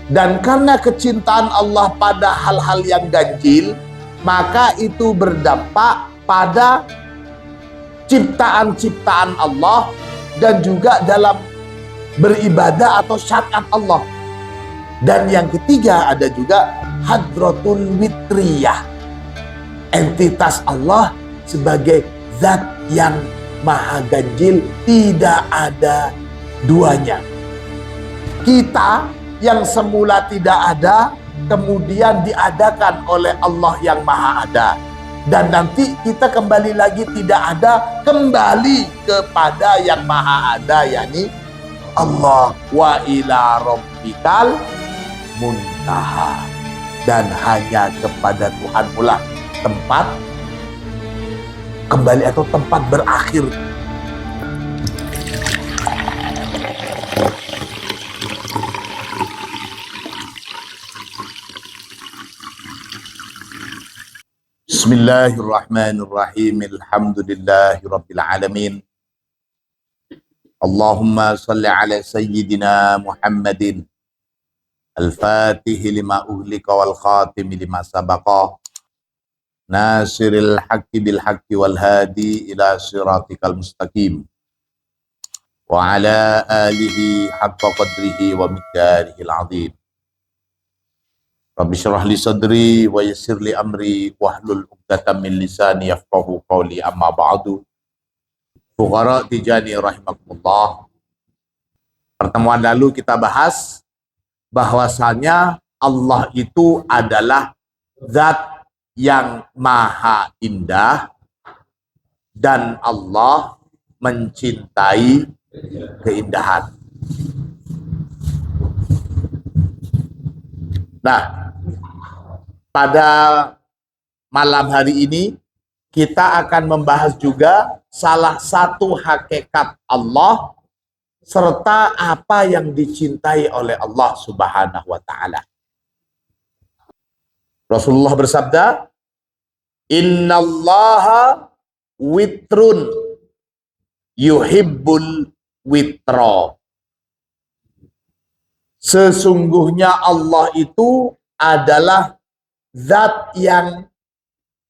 Dan karena kecintaan Allah pada hal-hal yang ganjil, maka itu berdampak pada ciptaan-ciptaan Allah dan juga dalam beribadah atau syariat Allah. Dan yang ketiga ada juga hadratul witriyah, entitas Allah sebagai zat yang maha ganjil, tidak ada duanya. Kita yang semula tidak ada, kemudian diadakan oleh Allah yang maha ada. Dan nanti kita kembali lagi tidak ada, kembali kepada yang maha ada, yakni Allah. Wa ila rabbikal muntaha. Dan hanya kepada Tuhan pula tempat kembali atau tempat berakhir. Bismillahirrahmanirrahim. Alhamdulillahirabbil alamin. Allahumma shalli ala sayyidina Muhammadin al-fatih lima uhlika wal khatim lima sabaqa nasiril haqqi bil haqqi wal hadi ila siratikal mustaqim wa ala alihi haqqa qadrihi wa miqdarihil azim. Rabbi syrah li sadri wa yassir li amri wahlul 'uqdatam min lisani yafqahu qawli, amma ba'du. Fuqara tijani rahimakumullah. Pertemuan lalu kita bahas bahwasanya Allah itu adalah zat yang maha indah dan Allah mencintai keindahan. Nah, pada malam hari ini kita akan membahas juga salah satu hakikat Allah serta apa yang dicintai oleh Allah Subhanahu wa taala. Rasulullah bersabda, "Innallaha witrun yuhibbul witra." Sesungguhnya Allah itu adalah zat yang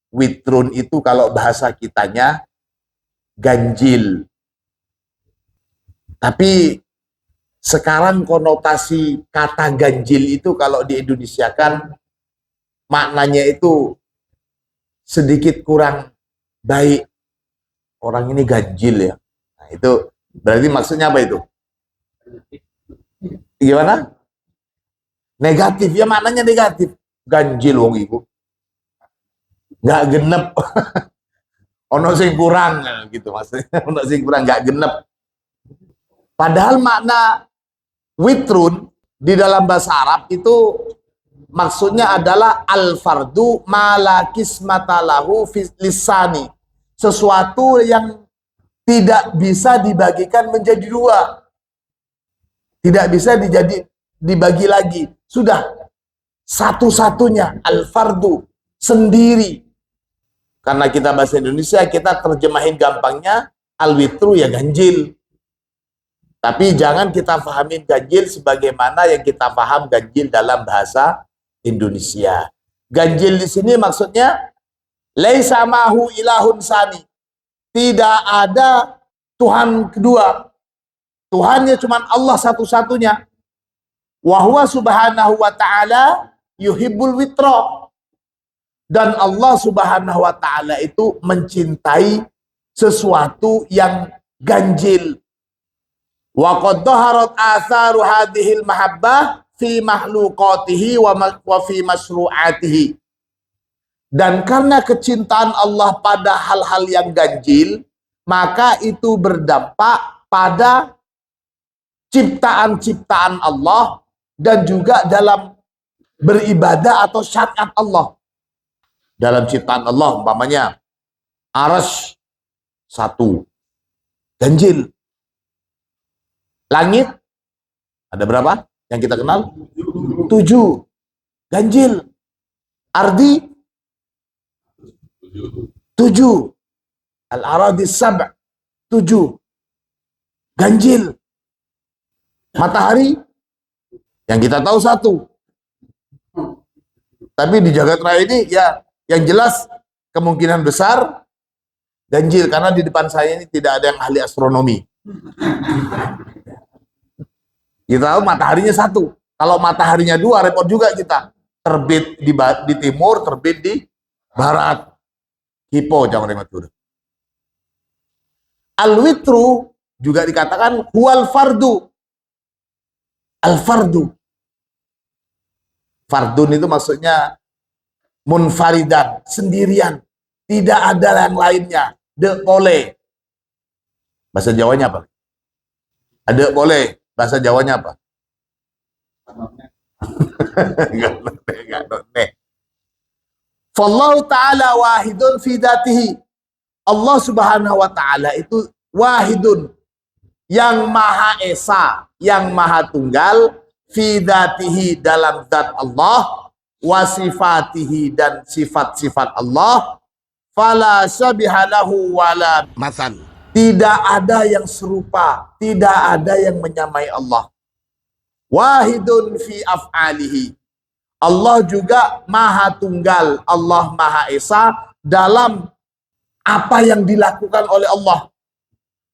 witrun, itu kalau bahasa kitanya ganjil. Tapi sekarang konotasi kata ganjil itu kalau di Indonesia kan maknanya itu sedikit kurang baik. Orang ini ganjil ya. Nah, itu berarti maksudnya apa itu? Gimana? Negatif, ya maknanya negatif. Ganjil wong iku. Nggak genep. Ono sing kurang gitu maksudnya. Ono sing kurang, nggak genep. Padahal makna witrun di dalam bahasa Arab itu maksudnya adalah al-fardu malakis matalahu lisani. Sesuatu yang tidak bisa dibagikan menjadi dua. Tidak bisa dibagi lagi. Sudah satu-satunya, al-fardu, sendiri. Karena kita bahasa Indonesia, kita terjemahin gampangnya al-witru ya ganjil. Tapi jangan kita pahamin ganjil sebagaimana yang kita paham ganjil dalam bahasa Indonesia. Ganjil di sini maksudnya laisa mahu ilahun sani. Tidak ada Tuhan kedua. Tuhannya cuma Allah satu-satunya. Wa huwa subhanahu wa ta'ala yuhibbul witra. Dan Allah subhanahu wa ta'ala itu mencintai sesuatu yang ganjil. Wa qad dhaharat atharu hadhil mahabbah fi makhluqatihi wa fi masru'atihi. Dan karena kecintaan Allah pada hal-hal yang ganjil, maka itu berdampak pada ciptaan-ciptaan Allah dan juga dalam beribadah atau syariat Allah. Dalam ciptaan Allah umpamanya arsy satu, ganjil. Langit ada berapa yang kita kenal? 7, ganjil. Ardi 7, al-aradis sab' 7, ganjil. Matahari Yang kita tahu satu. Tapi di jagat raya ini ya yang jelas kemungkinan besar ganjil, karena di depan saya ini tidak ada yang ahli astronomi. Kita tahu mataharinya satu. Kalau mataharinya dua, repot juga kita. Terbit di timur, terbit di barat. Hipo jangan rematur. Al-witru juga dikatakan huwal fardu. Al-fardu. Fardun itu maksudnya munfaridan, sendirian. Tidak ada yang lainnya. Dek boleh. Bahasa Jawanya apa? Ada boleh. Bahasa Jawanya apa? Enggak noteh. Fallahu ta'ala wahidun fi dzatihi. Allah Subhanahu wa ta'ala itu wahidun, yang maha esa, yang maha tunggal, fi dzatihi, dalam zat Allah, wa sifatihi, dan sifat-sifat Allah, fala syabiha lahu wala matsal. Tidak ada yang serupa, tidak ada yang menyamai Allah. Wahidun fi af'alihi. Allah juga maha tunggal, Allah maha esa dalam apa yang dilakukan oleh Allah.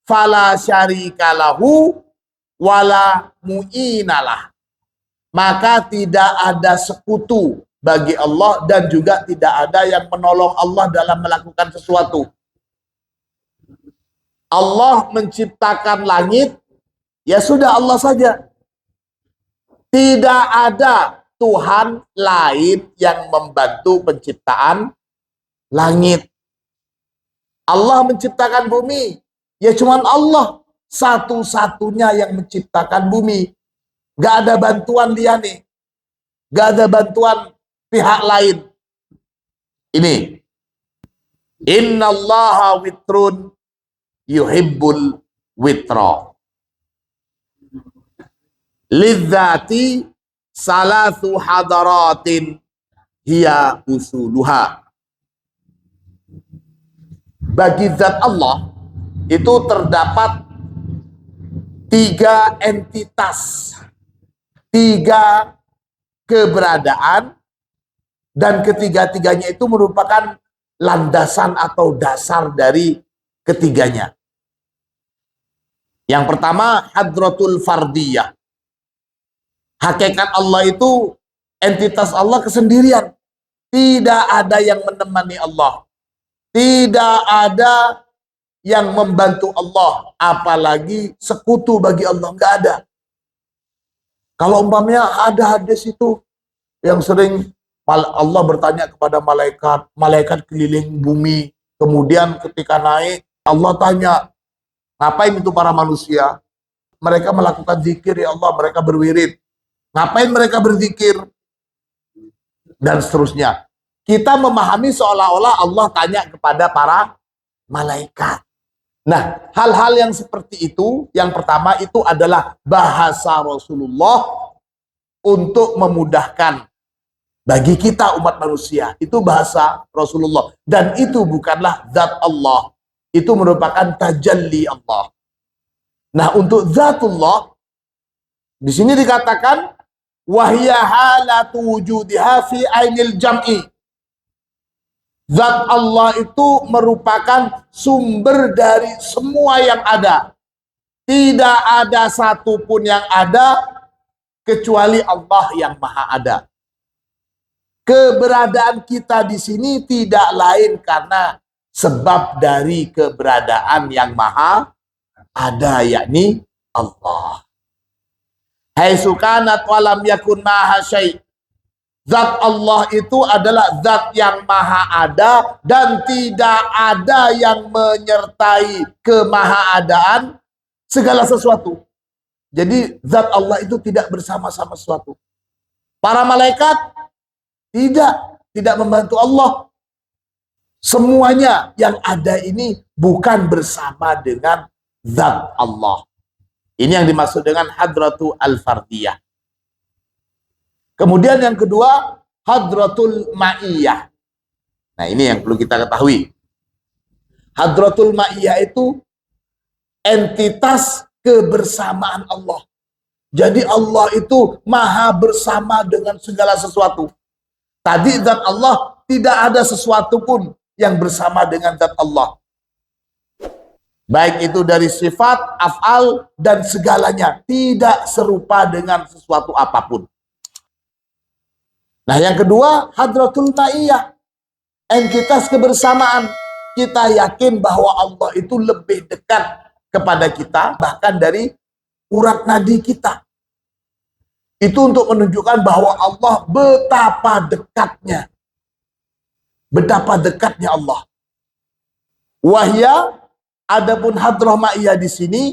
Fala syarika lahu wala mu'inalah. Maka tidak ada sekutu bagi Allah dan juga tidak ada yang menolong Allah dalam melakukan sesuatu. Allah menciptakan langit, ya sudah Allah saja. Tidak ada Tuhan lain yang membantu penciptaan langit. Allah menciptakan bumi, ya cuman Allah satu-satunya yang menciptakan bumi. Gak ada bantuan dia nih. Gak ada bantuan pihak lain. Ini. Innallaha witrun yuhibbul witra. Lidzati salathu hadaratin hiya usuluha. Bagi zat Allah itu terdapat 3 entitas, 3 keberadaan, dan ketiga-tiganya itu merupakan landasan atau dasar dari ketiganya. Yang pertama, hadratul fardiyah. Hakikat Allah itu, entitas Allah kesendirian. Tidak ada yang menemani Allah. Tidak ada yang membantu Allah, apalagi sekutu bagi Allah, nggak ada. Kalau umpamanya ada hadis itu yang sering Allah bertanya kepada malaikat, malaikat keliling bumi, kemudian ketika naik Allah tanya, ngapain itu para manusia? Mereka melakukan zikir, ya Allah, mereka berwirid. Ngapain mereka berzikir? Dan seterusnya. Kita memahami seolah-olah Allah tanya kepada para malaikat. Nah, hal-hal yang seperti itu, yang pertama itu adalah bahasa Rasulullah untuk memudahkan bagi kita umat manusia. Itu bahasa Rasulullah. Dan itu bukanlah zat Allah. Itu merupakan tajalli Allah. Nah, untuk zatullah, di sini dikatakan, wahya halatu wujudiha fi ainil jam'i. Zat Allah itu merupakan sumber dari semua yang ada. Tidak ada satupun yang ada kecuali Allah yang maha ada. Keberadaan kita di sini tidak lain karena sebab dari keberadaan yang maha ada, yakni Allah. Hai sukanat walam yakun maha syai'. Zat Allah itu adalah zat yang maha ada dan tidak ada yang menyertai kemahaadaan segala sesuatu. Jadi zat Allah itu tidak bersama-sama sesuatu. Para malaikat tidak membantu Allah. Semuanya yang ada ini bukan bersama dengan zat Allah. Ini yang dimaksud dengan hadratu al-fardiyah. Kemudian yang kedua, hadratul ma'iyah. Nah, ini yang perlu kita ketahui. Hadratul ma'iyah itu entitas kebersamaan Allah. Jadi Allah itu maha bersama dengan segala sesuatu. Tadi zat Allah tidak ada sesuatu pun yang bersama dengan zat Allah. Baik itu dari sifat, af'al, dan segalanya. Tidak serupa dengan sesuatu apapun. Nah yang kedua, hadratul ma'iyah. Entitas kebersamaan. Kita yakin bahwa Allah itu lebih dekat kepada kita, bahkan dari urat nadi kita. Itu untuk menunjukkan bahwa Allah betapa dekatnya. Betapa dekatnya Allah. Wahya, adapun hadrah ma'iyah di sini,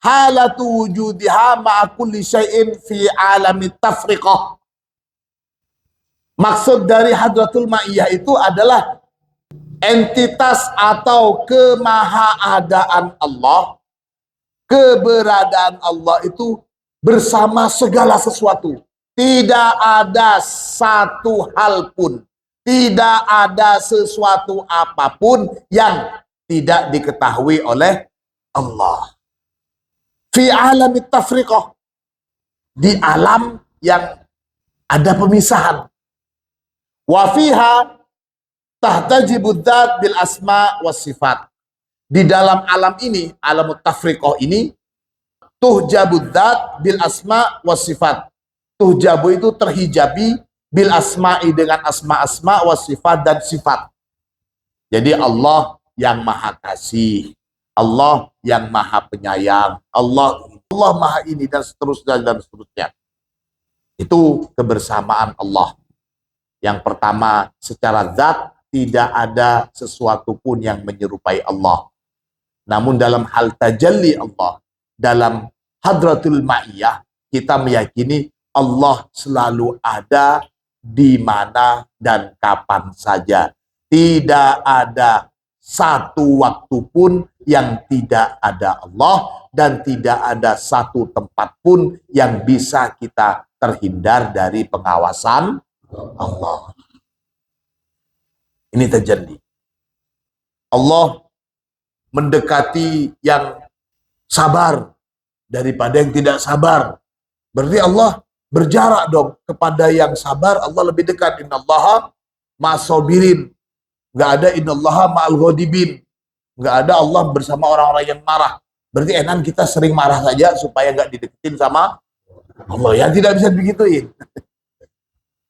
halatu wujudiha ma'a kulli syai'in fi alami tafriqah. Maksud dari hadratul ma'iyah itu adalah entitas atau kemahaadaan Allah, keberadaan Allah itu bersama segala sesuatu. Tidak ada satu hal pun, tidak ada sesuatu apapun yang tidak diketahui oleh Allah. Fi alamit tafriqah, di alam yang ada pemisahan. Wa fiha tahtajibud dzat bil asma was sifat. Di dalam alam ini, alamut tafriqah ini, tuhjabud dzat bil asma was sifat. Tuhjabu itu terhijabi bil asma'i dengan asma-asma was sifat dan sifat. Jadi Allah yang maha kasih, Allah yang maha penyayang, Allah maha ini dan seterusnya dan seterusnya. Itu kebersamaan Allah. Yang pertama, secara zat tidak ada sesuatu pun yang menyerupai Allah. Namun dalam hal tajalli Allah, dalam hadratul ma'iyah, kita meyakini Allah selalu ada di mana dan kapan saja. Tidak ada satu waktu pun yang tidak ada Allah, dan tidak ada satu tempat pun yang bisa kita terhindar dari pengawasan Allah. Ini terjadi. Allah mendekati yang sabar daripada yang tidak sabar. Berarti Allah berjarak dong kepada yang sabar. Allah lebih dekat. Innallaha ma'as-sabirin. Nggak ada innallaha ma'al ghadibin. Nggak ada Allah bersama orang-orang yang marah. Berarti enak kita sering marah saja supaya nggak dideketin sama Allah. Yang tidak bisa begituin.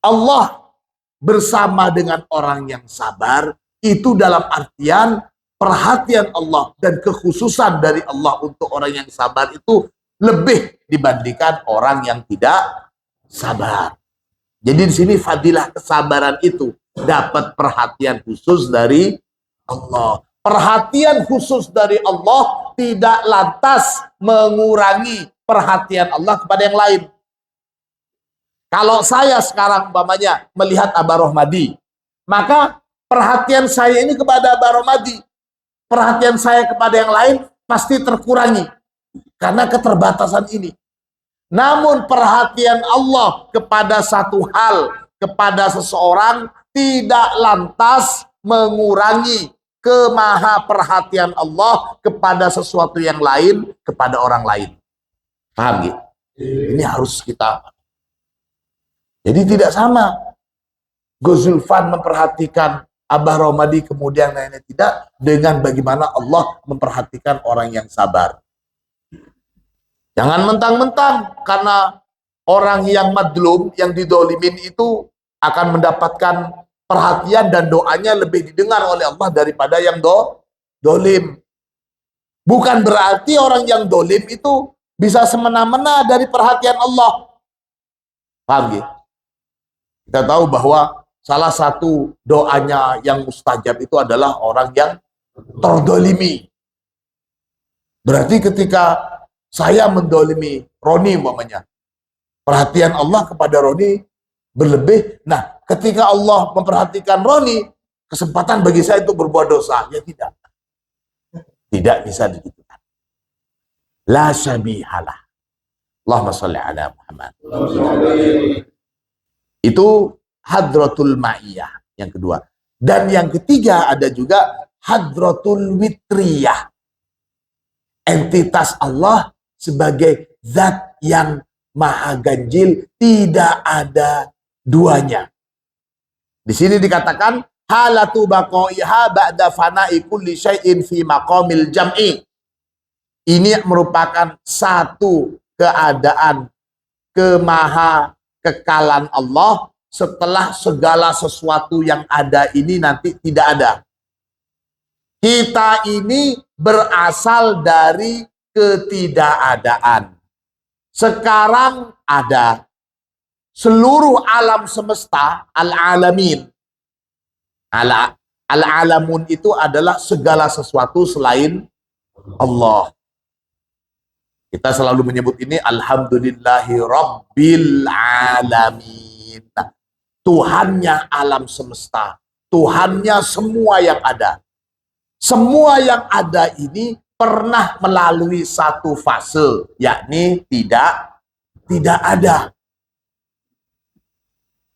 Allah bersama dengan orang yang sabar itu dalam artian perhatian Allah dan kekhususan dari Allah untuk orang yang sabar itu lebih dibandingkan orang yang tidak sabar. Jadi di sini fadilah kesabaran itu dapat perhatian khusus dari Allah. Perhatian khusus dari Allah tidak lantas mengurangi perhatian Allah kepada yang lain. Kalau saya sekarang umpamanya melihat Abah Rohmadi, maka perhatian saya ini kepada Abah Rohmadi, perhatian saya kepada yang lain pasti terkurangi karena keterbatasan ini. Namun perhatian Allah kepada satu hal, kepada seseorang tidak lantas mengurangi kemaha perhatian Allah kepada sesuatu yang lain, kepada orang lain. Paham gitu? Ini harus kita. Jadi tidak sama. Gus Zulfan memperhatikan Abah Rohmadi kemudian lainnya tidak, dengan bagaimana Allah memperhatikan orang yang sabar. Jangan mentang-mentang karena orang yang madlum, yang didolimin itu akan mendapatkan perhatian dan doanya lebih didengar oleh Allah daripada yang dolim. Bukan berarti orang yang dolim itu bisa semena-mena dari perhatian Allah. Paham gitu? Kita tahu bahwa salah satu doanya yang mustajab itu adalah orang yang terdolimi. Berarti ketika saya mendolimi Roni umpamanya, perhatian Allah kepada Roni berlebih. Nah, ketika Allah memperhatikan Roni, kesempatan bagi saya untuk berbuat dosa. Ya tidak. Tidak bisa digitukan. La syabihalah. Allahumma sholli ala Muhammad. Itu hadratul ma'iyah yang kedua. Dan yang ketiga ada juga hadratul witriyah. Entitas Allah sebagai zat yang maha ganjil, tidak ada duanya. Di sini dikatakan halatu baqaiha ba'da fana'i kulli syai'in fi maqamil jam'i. Ini merupakan satu keadaan kemaha kekalan Allah setelah segala sesuatu yang ada ini nanti tidak ada. Kita ini berasal dari ketidakadaan. Sekarang ada. Seluruh alam semesta, al-alamin. Al-alamun itu adalah segala sesuatu selain Allah. Kita selalu menyebut ini alhamdulillahi rabbil alamin. Tuhannya alam semesta. Tuhannya semua yang ada. Semua yang ada ini pernah melalui satu fase, yakni tidak ada.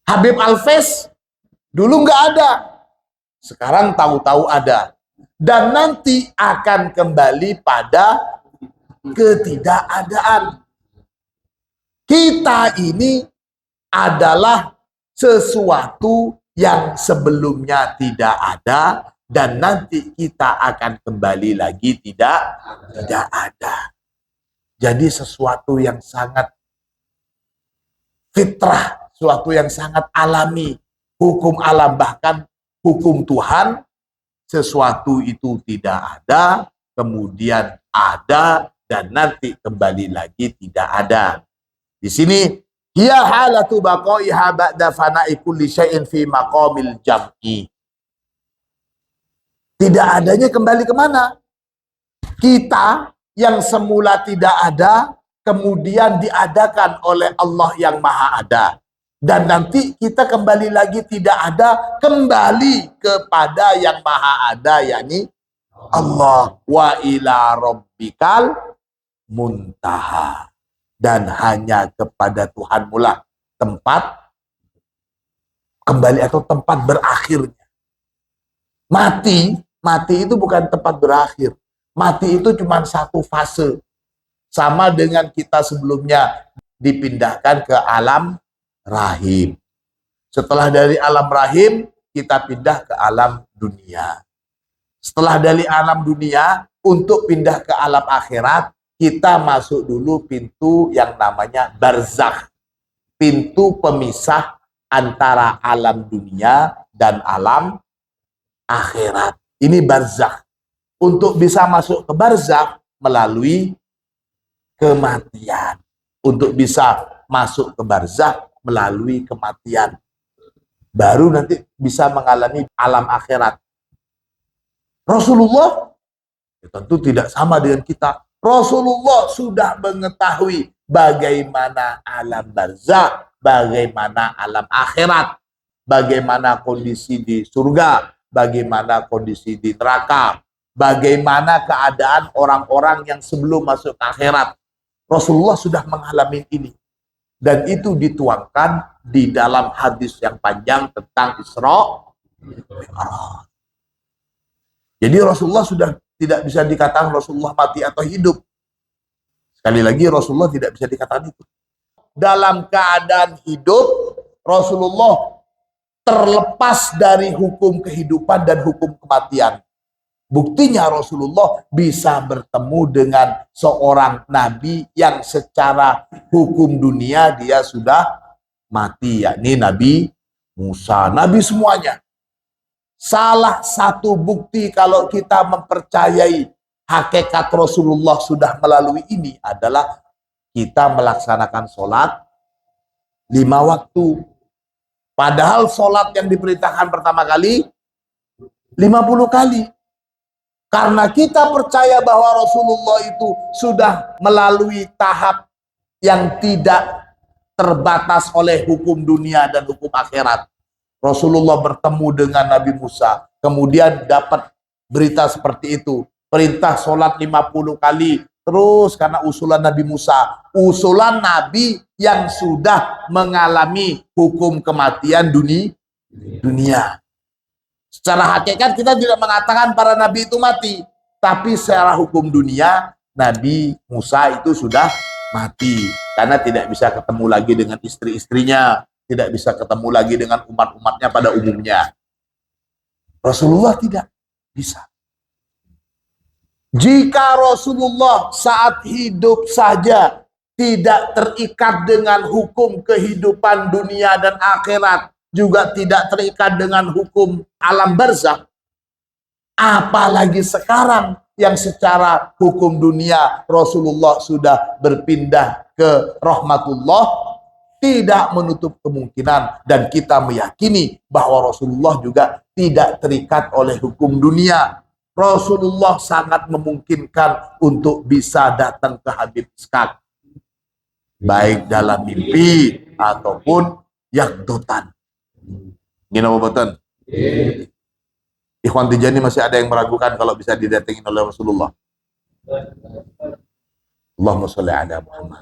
Habib Alves dulu nggak ada, sekarang tahu-tahu ada, dan nanti akan kembali pada ketidakadaan. Kita ini adalah sesuatu yang sebelumnya tidak ada, dan nanti kita akan kembali lagi tidak ada. Jadi sesuatu yang sangat fitrah, sesuatu yang sangat alami, hukum alam, bahkan hukum Tuhan. Sesuatu itu tidak ada, kemudian ada, dan nanti kembali lagi tidak ada. Di sini hiya halatu baqaiha ba'da fana'i kulli syai'in fi maqamil jam'i. Tidak adanya kembali kemana? Kita yang semula tidak ada, kemudian diadakan oleh Allah yang maha ada. Dan nanti kita kembali lagi tidak ada, kembali kepada yang maha ada, yakni Allah. Wa ila rabbikal muntaha. Dan hanya kepada Tuhanmu lah tempat kembali atau tempat berakhirnya. Mati itu bukan tempat berakhir. Mati itu cuma satu fase. Sama dengan kita sebelumnya dipindahkan ke alam rahim. Setelah dari alam rahim, kita pindah ke alam dunia. Setelah dari alam dunia, untuk pindah ke alam akhirat, kita masuk dulu pintu yang namanya barzakh. Pintu pemisah antara alam dunia dan alam akhirat. Ini barzakh. Untuk bisa masuk ke barzakh melalui kematian. Untuk bisa masuk ke barzakh melalui kematian. Baru nanti bisa mengalami alam akhirat. Rasulullah tentu tidak sama dengan kita. Rasulullah sudah mengetahui bagaimana alam barzakh, bagaimana alam akhirat, bagaimana kondisi di surga, bagaimana kondisi di neraka, bagaimana keadaan orang-orang yang sebelum masuk ke akhirat. Rasulullah sudah mengalami ini. Dan itu dituangkan di dalam hadis yang panjang tentang Isra Mi'raj. Jadi Rasulullah sudah tidak bisa dikatakan Rasulullah mati atau hidup. Sekali lagi Rasulullah tidak bisa dikatakan itu. Dalam keadaan hidup, Rasulullah terlepas dari hukum kehidupan dan hukum kematian. Buktinya Rasulullah bisa bertemu dengan seorang nabi yang secara hukum dunia dia sudah mati, yakni Nabi Musa. Nabi semuanya. Salah satu bukti kalau kita mempercayai hakikat Rasulullah sudah melalui ini adalah kita melaksanakan sholat 5 waktu. Padahal sholat yang diperintahkan pertama kali 50 kali. Karena kita percaya bahwa Rasulullah itu sudah melalui tahap yang tidak terbatas oleh hukum dunia dan hukum akhirat. Rasulullah bertemu dengan Nabi Musa, kemudian dapat berita seperti itu. Perintah sholat 50 kali, terus karena usulan Nabi Musa. Usulan Nabi yang sudah mengalami hukum kematian dunia. Secara hakikat kita tidak mengatakan para nabi itu mati. Tapi secara hukum dunia, Nabi Musa itu sudah mati. Karena tidak bisa ketemu lagi dengan istri-istrinya, tidak bisa ketemu lagi dengan umat-umatnya pada umumnya. Rasulullah tidak bisa. Jika Rasulullah saat hidup saja tidak terikat dengan hukum kehidupan dunia dan akhirat, juga tidak terikat dengan hukum alam barzakh, apalagi sekarang yang secara hukum dunia Rasulullah sudah berpindah ke rahmatullah, tidak menutup kemungkinan dan kita meyakini bahwa Rasulullah juga tidak terikat oleh hukum dunia. Rasulullah sangat memungkinkan untuk bisa datang ke Habib Ishaq, baik dalam mimpi ataupun yakdotan. Gini betul. Ikhwan Tijani masih ada yang meragukan kalau bisa didatengin oleh Rasulullah. Allahumma sholli ala Muhammad.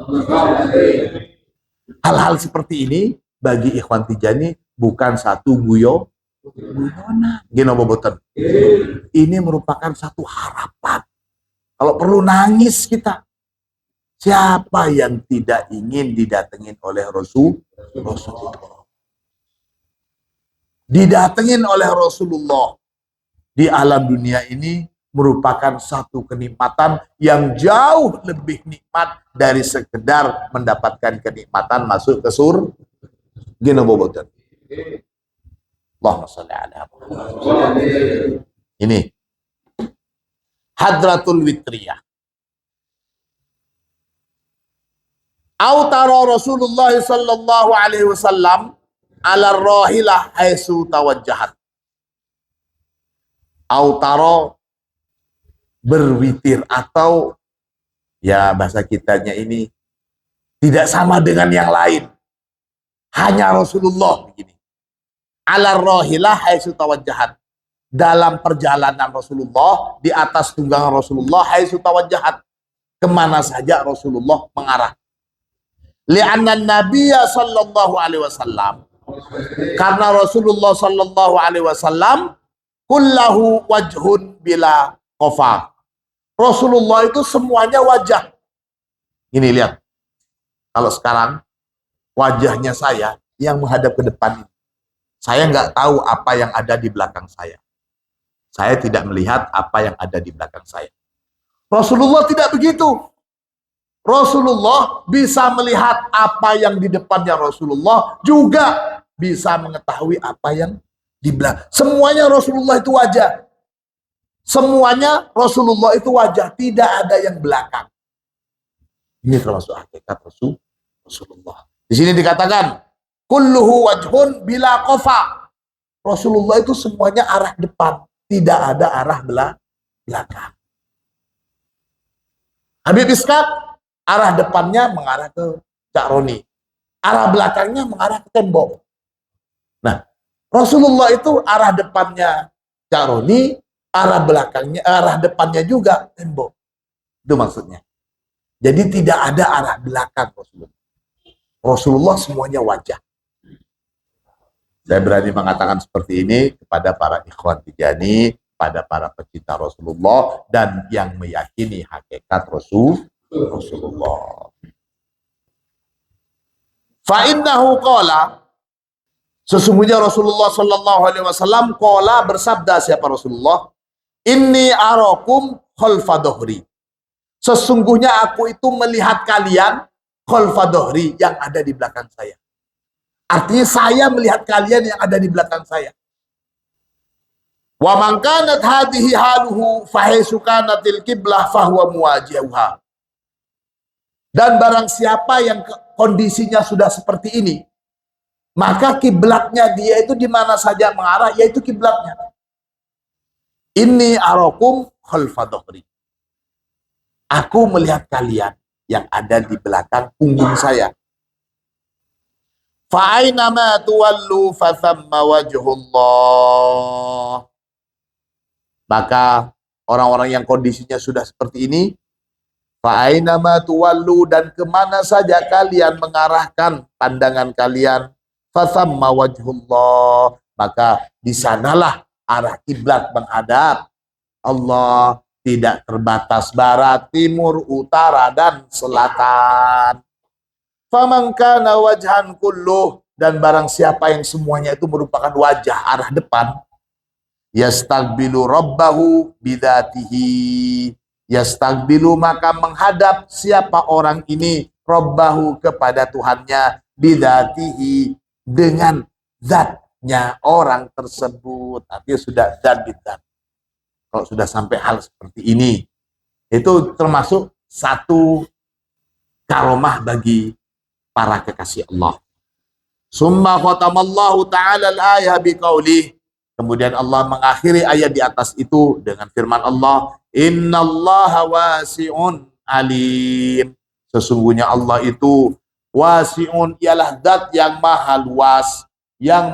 Hal-hal seperti ini bagi Ikhwan Tijani bukan satu guyonan. Gini betul. Ini merupakan satu harapan. Kalau perlu nangis kita. Siapa yang tidak ingin didatengin oleh Rasulullah? Didatengin oleh Rasulullah di alam dunia ini merupakan satu kenikmatan yang jauh lebih nikmat dari sekedar mendapatkan kenikmatan masuk ke surga. Gini bobotan. Allahumma sholli ala Muhammad. Ini Hadratul Witriyah. Autara Rasulullah sallallahu alaihi wasallam ala rahilah haitsu tawajjahat. Autara berwitir atau ya bahasa kitanya ini tidak sama dengan yang lain. Hanya Rasulullah begini. Ala rahilah haitsu tawajjahat. Dalam perjalanan Rasulullah di atas tunggangan Rasulullah haitsu tawajjahat. Kemana saja Rasulullah mengarah. Li'anna Nabiyya sallallahu alaihi wasallam, karena Rasulullah sallallahu alaihi wasallam kullahu wajhun bila qafa. Rasulullah itu semuanya wajah. Ini lihat. Kalau sekarang wajahnya saya yang menghadap ke depan ini. Saya nggak tahu apa yang ada di belakang saya. Saya tidak melihat apa yang ada di belakang saya. Rasulullah tidak begitu. Rasulullah bisa melihat apa yang di depannya Rasulullah, juga bisa mengetahui apa yang di belakang. Semuanya Rasulullah itu wajah. Semuanya Rasulullah itu wajah, tidak ada yang belakang. Ini termasuk hakikat Rasulullah. Di sini dikatakan kulluhu wajhun bila qafa. Rasulullah itu semuanya arah depan, tidak ada arah belakang. Habib Ishaq arah depannya mengarah ke Cak Roni, arah belakangnya mengarah ke tembok. Nah, Rasulullah itu arah depannya Cak Roni, arah depannya juga tembok. Itu maksudnya. Jadi tidak ada arah belakang Rasulullah. Rasulullah semuanya wajah. Saya berani mengatakan seperti ini kepada para ikhwan Tijani, pada para pecinta Rasulullah dan yang meyakini hakikat Rasulullah. Fa'innahu qala, sesungguhnya Rasulullah sallallahu alaihi wasallam qala, bersabda siapa Rasulullah, inni arakum khalfa dhuhri. Sesungguhnya aku itu melihat kalian khalfa dhuhri, yang ada di belakang saya. Artinya saya melihat kalian yang ada di belakang saya. Wa man kanat hadhihi haluhu fa haythu kanatil qiblah fa huwa muwajihuha. Dan barang siapa yang kondisinya sudah seperti ini, maka kiblatnya dia itu di mana saja mengarah, yaitu kiblatnya. Inni arakum khalfa dhuhri. Aku melihat kalian yang ada di belakang punggung saya. Fa aina ma tuwallu fa thamma wajhullah. Maka orang-orang yang kondisinya sudah seperti ini, fa aina ma tuwallu, dan kemana saja kalian mengarahkan pandangan kalian, fa thamma wajhullah, maka di sanalah arah kiblat menghadap Allah. tidak terbatas barat, timur, utara, dan selatan. Faman kana wajhan kulluh, dan barang siapa yang semuanya itu merupakan wajah arah depan, yastaqbilu rabbahu bidzatihi, yastaqbilu maka menghadap siapa orang ini rabbahu kepada Tuhannya bidzatihi dengan zatnya orang tersebut. Artinya sudah zat bidzat. Kalau sudah sampai hal seperti ini, itu termasuk satu karomah bagi para kekasih Allah. Summa khatamallahu ta'ala al-ayah biqaulih. Kemudian Allah mengakhiri ayat di atas itu dengan firman Allah, innallaha wasi'un alim. Sesungguhnya Allah itu wasi'un, ialah zat yang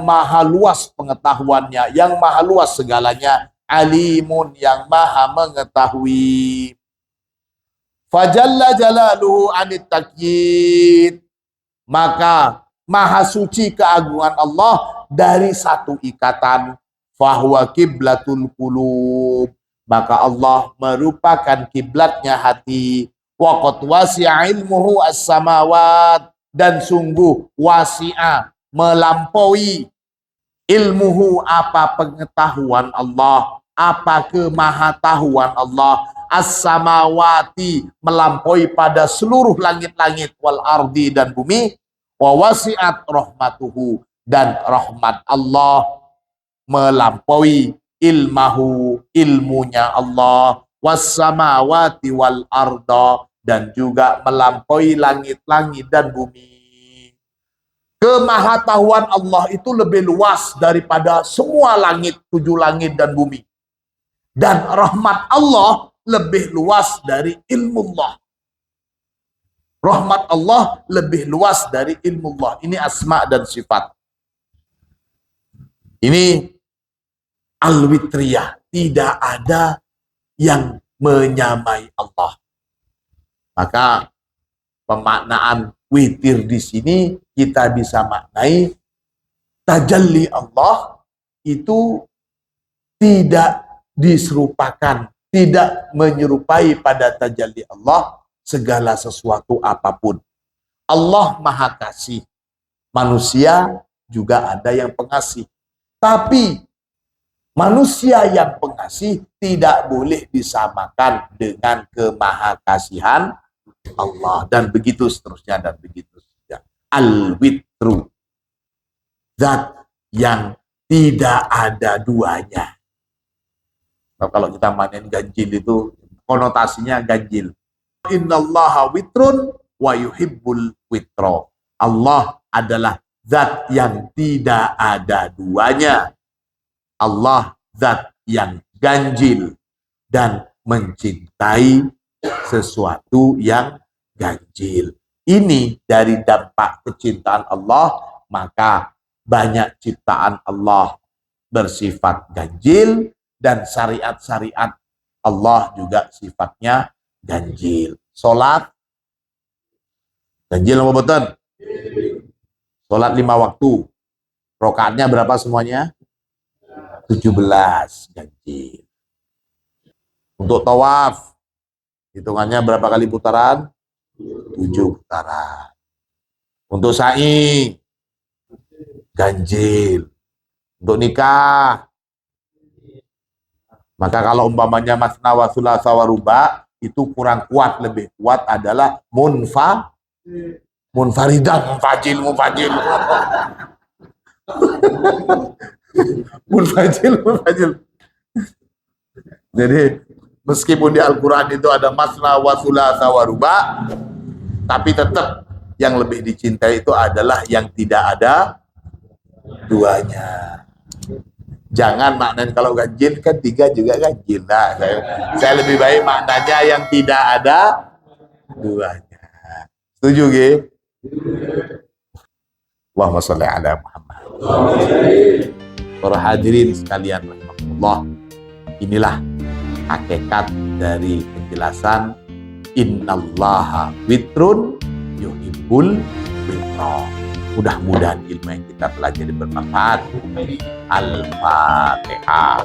maha luas, pengetahuannya, yang maha luas segalanya, alimun, yang maha mengetahui. Fajalla jalaluhu anit takyid, maka maha suci keagungan Allah dari satu ikatan. Fahuwa kiblatul qulub, maka Allah merupakan kiblatnya hati. Wa qad wasi'a ilmuhu as-samawat, dan sungguh wasi'a, melampaui, ilmuhu apa pengetahuan Allah, apa kemahatahuan Allah, as-samawati melampaui pada seluruh langit-langit, wal ardi dan bumi, wa wasi'at rahmatuhu, dan rahmat Allah melampaui ilmahu, ilmunya Allah, was-samawati wal arda, dan juga melampaui langit-langit dan bumi. Kemahatahuan Allah itu lebih luas daripada semua langit, 7 langit dan bumi. Dan rahmat Allah lebih luas dari ilmu Allah. Rahmat Allah lebih luas dari ilmu Allah. Ini asma dan sifat. Ini al-witriyah. Tidak ada yang menyamai Allah. Maka pemaknaan witir di sini kita bisa maknai tajalli Allah itu tidak diserupakan, tidak menyerupai pada tajalli Allah segala sesuatu apapun. Allah maha kasih, manusia juga ada yang pengasih. Tapi manusia yang pengasih tidak boleh disamakan dengan kemahakasihan Allah, dan begitu seterusnya, dan begitu saja. Al-witru, zat yang tidak ada duanya. Nah, kalau kita mainin ganjil itu konotasinya ganjil. Innallaha witrun wa yuhibbul witro. Allah adalah zat yang tidak ada duanya. Allah zat yang ganjil dan mencintai sesuatu yang ganjil. Ini dari dampak kecintaan Allah, maka banyak ciptaan Allah bersifat ganjil, dan syariat-syariat Allah juga sifatnya ganjil. Salat ganjil apa betul? Salat 5 waktu. Rokaatnya berapa semuanya? 17 ganjil. Untuk tawaf hitungannya berapa kali putaran? 7 putaran. Untuk sa'i ganjil. Untuk nikah, maka kalau umpamanya masna wa thulatsa wa ruba, itu kurang kuat, lebih kuat adalah munfaridan, munfajil munfajil. Jadi meskipun di Al-Quran itu ada masna wa thulatsa wa ruba, tapi tetap yang lebih dicintai itu adalah yang tidak ada duanya. Jangan maknain kalau ganjil kan 3 juga ganjil. Nah, saya lebih baik maknanya yang tidak ada duanya. Setuju ge? Allahumma sholli ala Muhammad. Para hadirin sekalian rahimakumullah, inilah hakikat dari penjelasan innallaha witrun yuhibbul witra. Mudah-mudahan ilmu yang kita pelajari bermanfaat. Al-Fatihah.